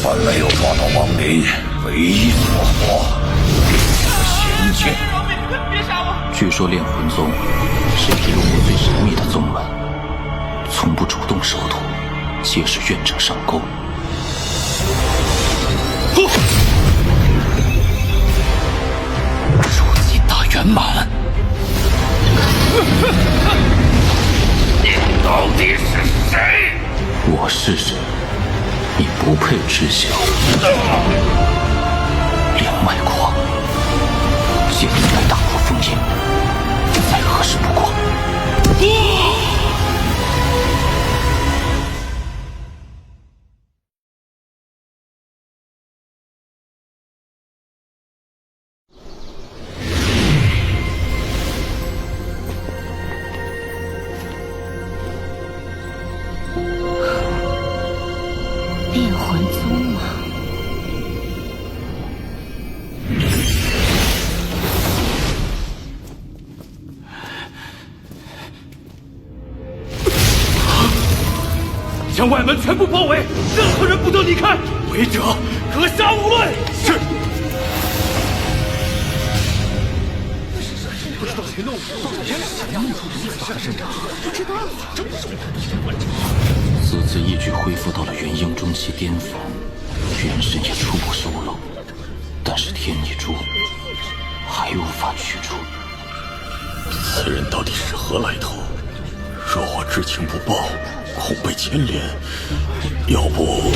算没有抓到亡灵，唯一所获仙剑。别杀我！据说炼魂宗是一路最神秘的宗门，从不主动收徒，皆是愿者上钩。初级大圆满。你到底是谁？我是谁？你不配知晓。连脉狂，现在来大破封印，再合适不过。炼魂宗吗？将外门全部包围，任何人不得离开，违者格杀无论。是。不知道谁弄出如此大的阵仗，不知道。此次一举恢复到了元婴中期巅峰，元神也初步收拢，但是天意珠还无法取出。此人到底是何来头？若我知情不报，恐被牵连。要不……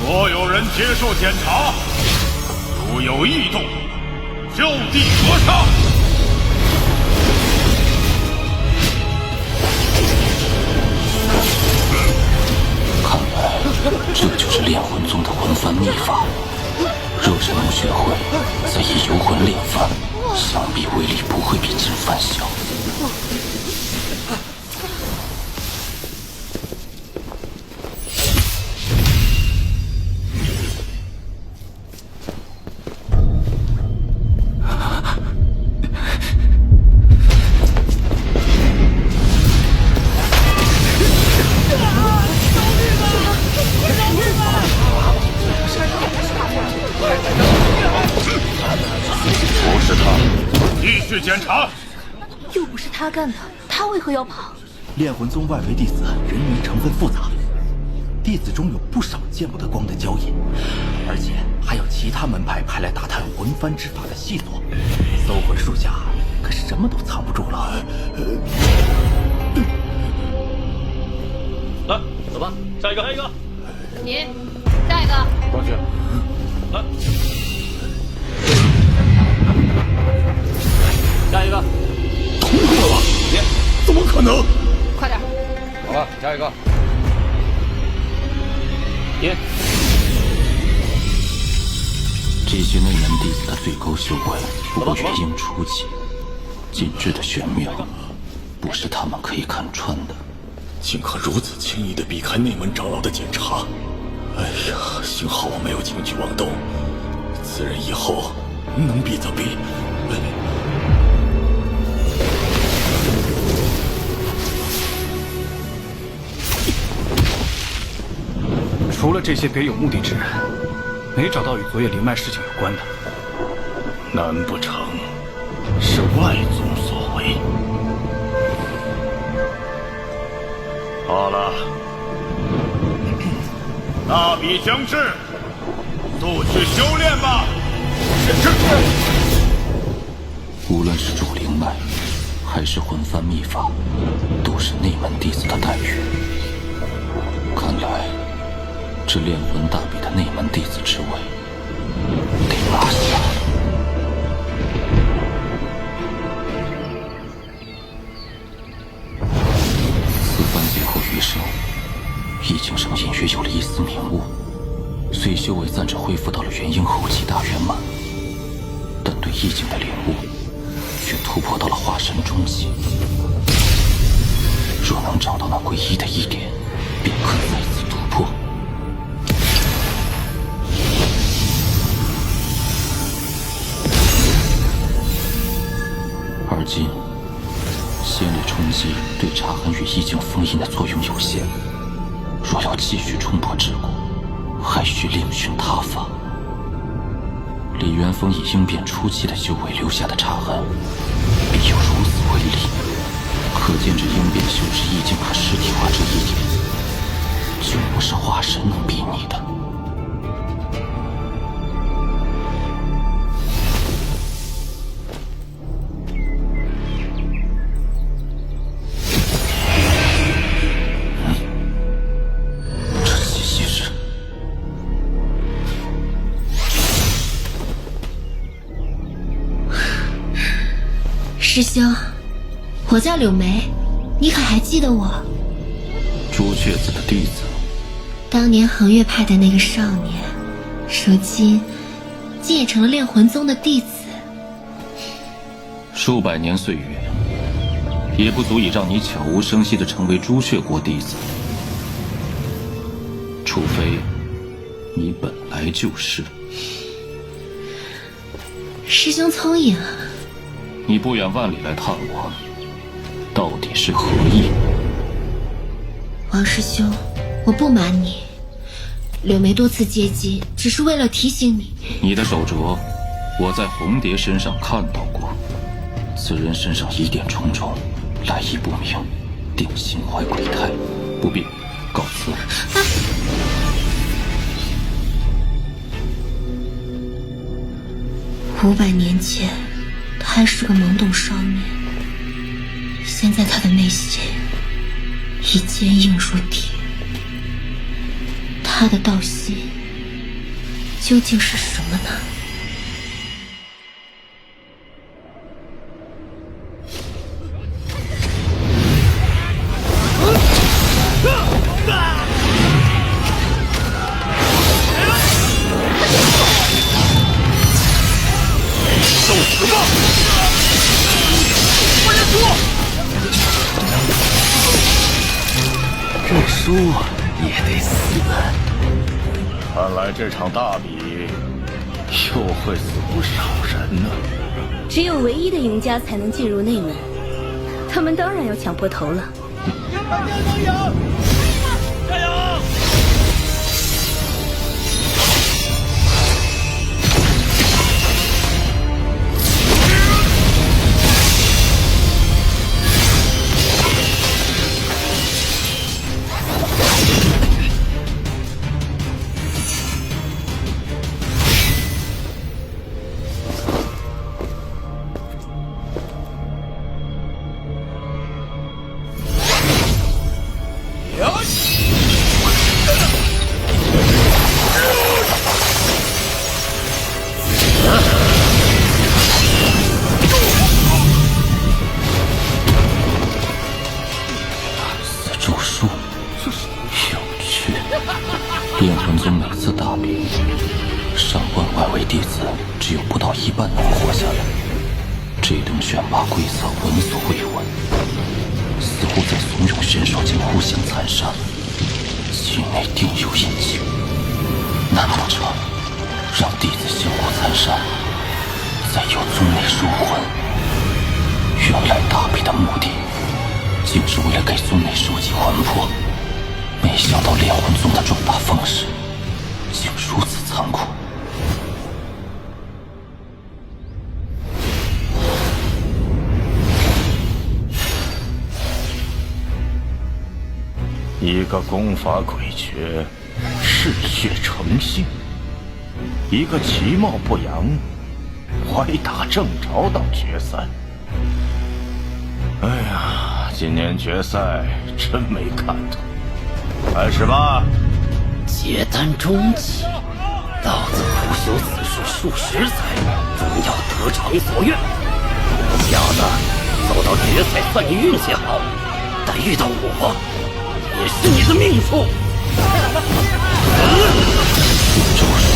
所有人接受检查，如有异动，就地格杀。看来这就是炼魂宗的魂幡秘法。若是能学会，再以游魂炼幡，想必威力不会比真幡小。不是他，继续检查。又不是他干的，他为何要跑？炼魂宗外围弟子人员成分复杂，弟子中有不少见不得光的交隐，而且还有其他门派派来打探魂幡之法的细作。搜魂术下可什么都藏不住了。来，走吧，下一个，下一个。你，下一个。过去。来。下一个，通过了！怎么可能？快点！好了，下一个。你，这些内门弟子的最高修为不过元婴初期，禁制的玄妙，不是他们可以看穿的。竟可如此轻易地避开内门长老的检查！哎呀，幸好我没有轻举妄动，此人以后能避则避。除了这些别有目的之人，没找到与昨夜灵脉事情有关的。难不成是外宗所为？好了，大比将至，速去修炼吧。无论是主灵脉，还是魂幡秘法，都是内门弟子的待遇。看来，这炼魂大比的内门弟子之位得拿下。此番劫后余生，易景上隐约有了一丝明悟。虽修为暂时恢复到了元婴后期大圆满，但对意境的领悟却突破到了化神中期。若能找到那唯一的一点，便可再次突破。今，先烈冲击对茶痕与意境封印的作用有限，若要继续冲破桎梏，还需另寻他法。李元丰以应变初期的修为留下的茶痕，必有如此威力，可见这应变修士意境可实体化这一点，就不是化神能比拟的。师兄，我叫柳梅，你可还记得我？朱雀子的弟子，当年恒岳派的那个少年，如今竟也成了炼魂宗的弟子。数百年岁月，也不足以让你悄无声息地成为朱雀国弟子，除非你本来就是。师兄聪颖啊！你不远万里来探我，到底是何意？王师兄，我不瞒你，柳梅多次接机，只是为了提醒你。你的手镯，我在红蝶身上看到过，此人身上疑点重重，来意不明，定心怀鬼胎，不必，告辞。500年前，他还是个懵懂少年，现在他的内心已坚硬如铁。他的道心究竟是什么呢？受死吧！我也输。这输也得死。看来这场大比又会死不少人呢。只有唯一的赢家才能进入内门，他们当然要抢破头了。加油！炼魂宗每次大比，上万外围弟子只有不到一半能活下来。这等选拔规则闻所未闻，似乎在怂恿选手间互相残杀。境内定有隐情，难不成让弟子相互残杀，再由宗内收魂？原来大比的目的，竟是为了给宗内收集魂魄。没想到炼魂宗的壮大方式竟如此残酷。一个功法诡谲，嗜血成性；一个其貌不扬，歪打正着到决赛。哎呀，今年决赛真没看头。开始吧！结丹中期，老子苦修此术数十载，终要得偿所愿。小子，走到决赛算你运气好，但遇到我，也是你的命数。周叔，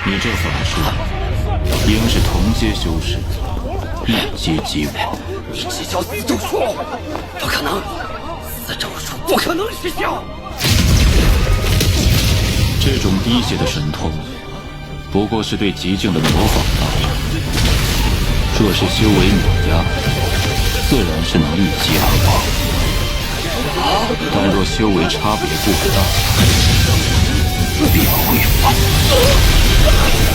你这法术，应是同阶修士，一击即亡。你这叫死咒术，不可能！此咒术不可能失效。这种滴血的神通，不过是对极境的模仿罢了。若是修为碾压，自然是能一击而亡。但若修为差别过大，必会反。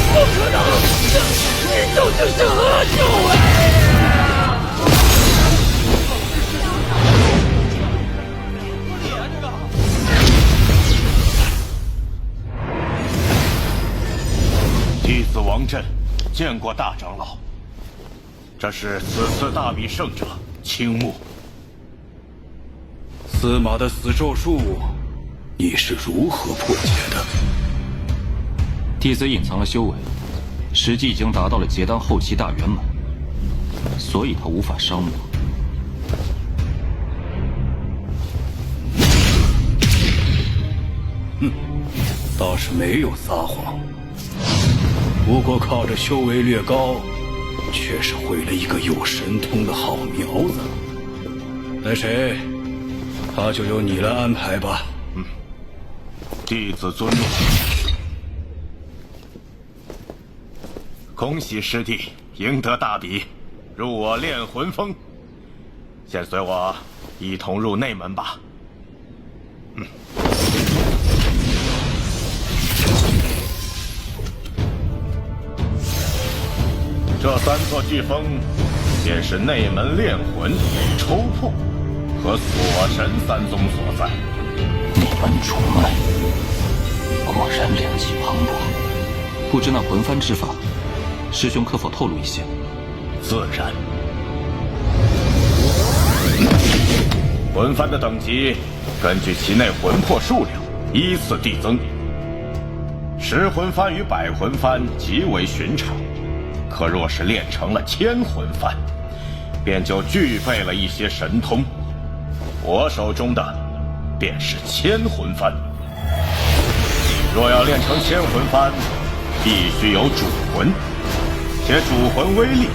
不可能！你究竟是何种？弟子王震见过大长老。这是此次大比胜者青木。司马的死咒术，你是如何破解的？弟子隐藏了修为，实际已经达到了结丹后期大圆满，所以他无法伤我。倒是没有撒谎，不过靠着修为略高，却是毁了一个有神通的好苗子。那谁，他就由你来安排吧。弟子遵命。恭喜师弟赢得大比，入我炼魂峰。先随我一同入内门吧。这3座巨峰，便是内门炼魂、抽魄和锁神3宗所在。内门主脉，果然炼气磅礴。不知那魂幡之法，师兄可否透露一些？自然。魂幡的等级，根据其内魂魄数量依次递增。10魂幡与100魂幡极为寻常。可若是练成了1000魂幡，便就具备了一些神通。我手中的便是1000魂幡。若要练成1000魂幡，必须有主魂，且主魂威力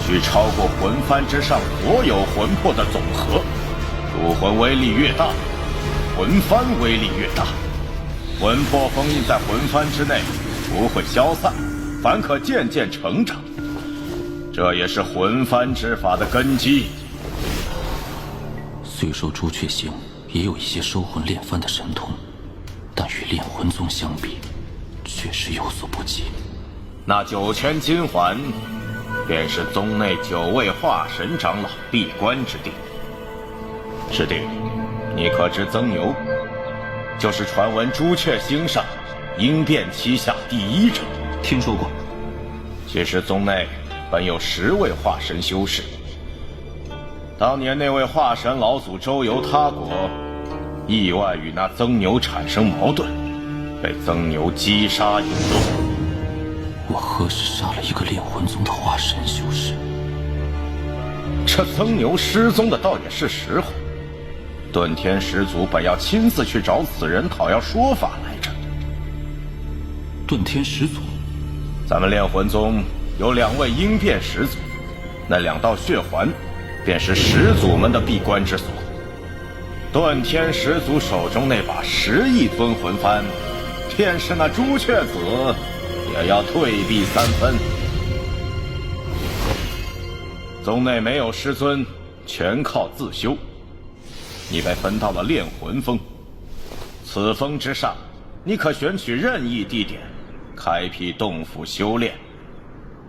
需超过魂幡之上所有魂魄的总和。主魂威力越大，魂幡威力越大。魂魄封印在魂幡之内，不会消散，反可渐渐成长，这也是魂幡之法的根基。虽说朱雀星也有一些收魂炼幡的神通，但与炼魂宗相比，确实有所不及。那9000金环，便是宗内9位化神长老闭关之地。师弟，你可知曾牛就是传闻朱雀星上鹰变旗下第1人？听说过。其实宗内本有10位化神修士，当年那位化神老祖周游他国，意外与那曾牛产生矛盾，被曾牛击杀引落。我何时杀了一个炼魂宗的化神修士？这曾牛失踪的倒也是实话，遁天始祖本要亲自去找此人讨要说法来着。遁天始祖？咱们炼魂宗有2位鹰变始祖，那2道血环便是始祖们的闭关之所。遁天始祖手中那把10亿尊魂幡，便是那朱雀子也要退避3分。宗内没有师尊，全靠自修。你被分到了炼魂峰，此峰之上，你可选取任意地点，开辟洞府修炼。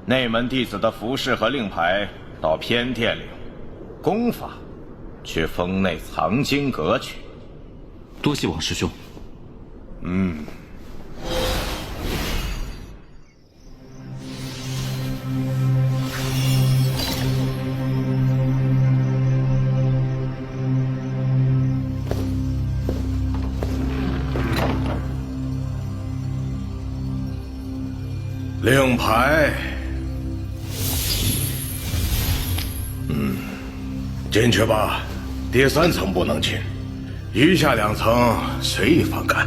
内门弟子的服饰和令牌到偏殿领，功法去峰内藏经阁去。多谢王师兄。令牌，进去吧。第3层不能进，余下2层随意翻看。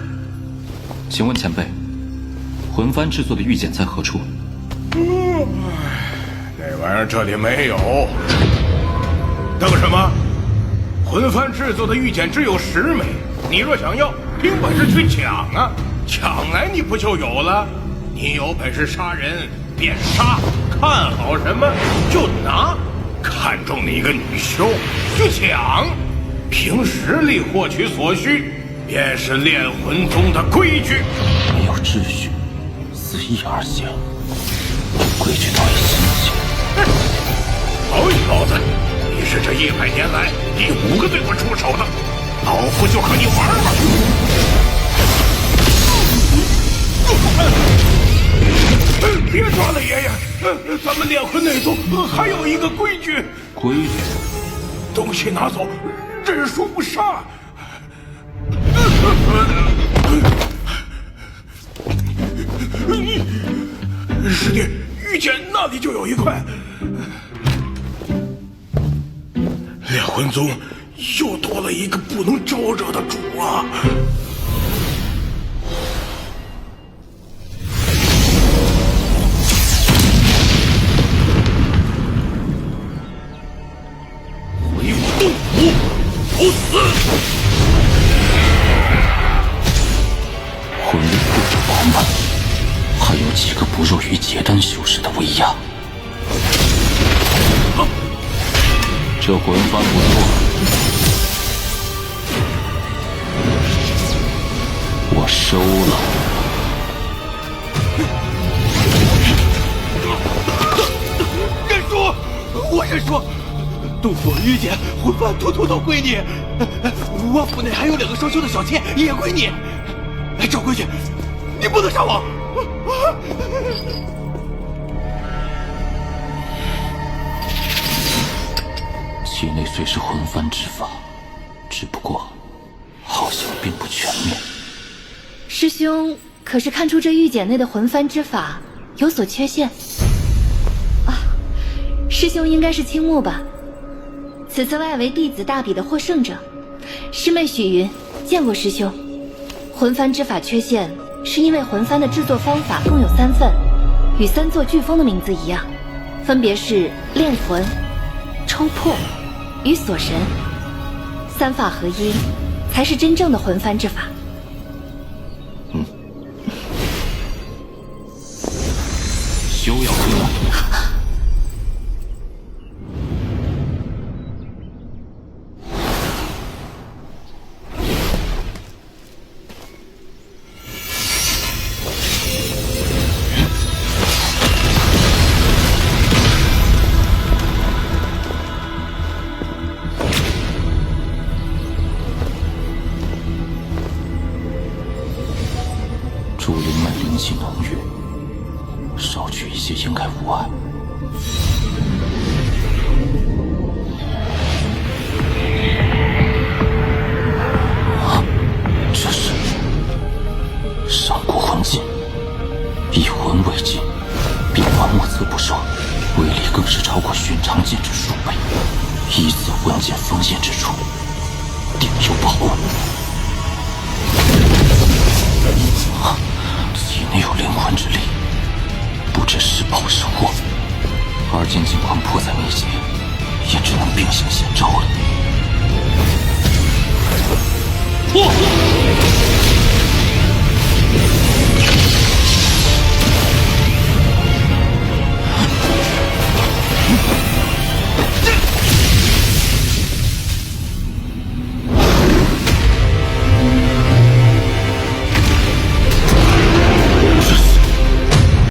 请问前辈，魂幡制作的玉简在何处？那玩意儿这里没有。等什么？魂魂幡制作的玉简只有10枚，你若想要，凭本事去抢啊！抢来你不就有了？你有本事杀人便杀，看好什么就拿，看中你一个女修就抢，凭实力获取所需，便是炼魂宗的规矩。没有秩序，随意而行，规矩倒也新鲜。好小子，你是这100年来第5个对我出手的，老夫就和你玩玩。别抓了，爷爷！咱们炼魂内宗还有一个规矩。规矩？东西拿走，认输不杀。师弟，玉简那里就有一块。炼魂宗又多了一个不能招惹的主啊！回我洞府，不死！魂力不足饱满，还有几个不弱于结丹修士的威压。这魂幡不错，我收了。认输，我认输。洞府、玉简、魂幡，统统都归你。我府内还有2个双修的小妾，也归你。照规矩，你不能杀我。其内虽是魂幡之法，只不过好像并不全面。师兄可是看出这玉简内的魂幡之法有所缺陷啊？师兄应该是青木吧？此次外围弟子大比的获胜者，师妹许云见过师兄。魂幡之法缺陷，是因为魂幡的制作方法共有3份，与3座飓风的名字一样，分别是炼魂、抽魄与锁神，3法合一，才是真正的魂幡之法。休要推诿。竹林脉灵气浓郁，少取一些应该无碍。啊，这是上古魂技，以魂为镜，变幻莫测不说，威力更是超过寻常剑之数倍。一次魂剑封印之处，定有宝物。体内有灵魂之力，不知是宝是祸。而今境况迫在眉睫，也只能并行险招了。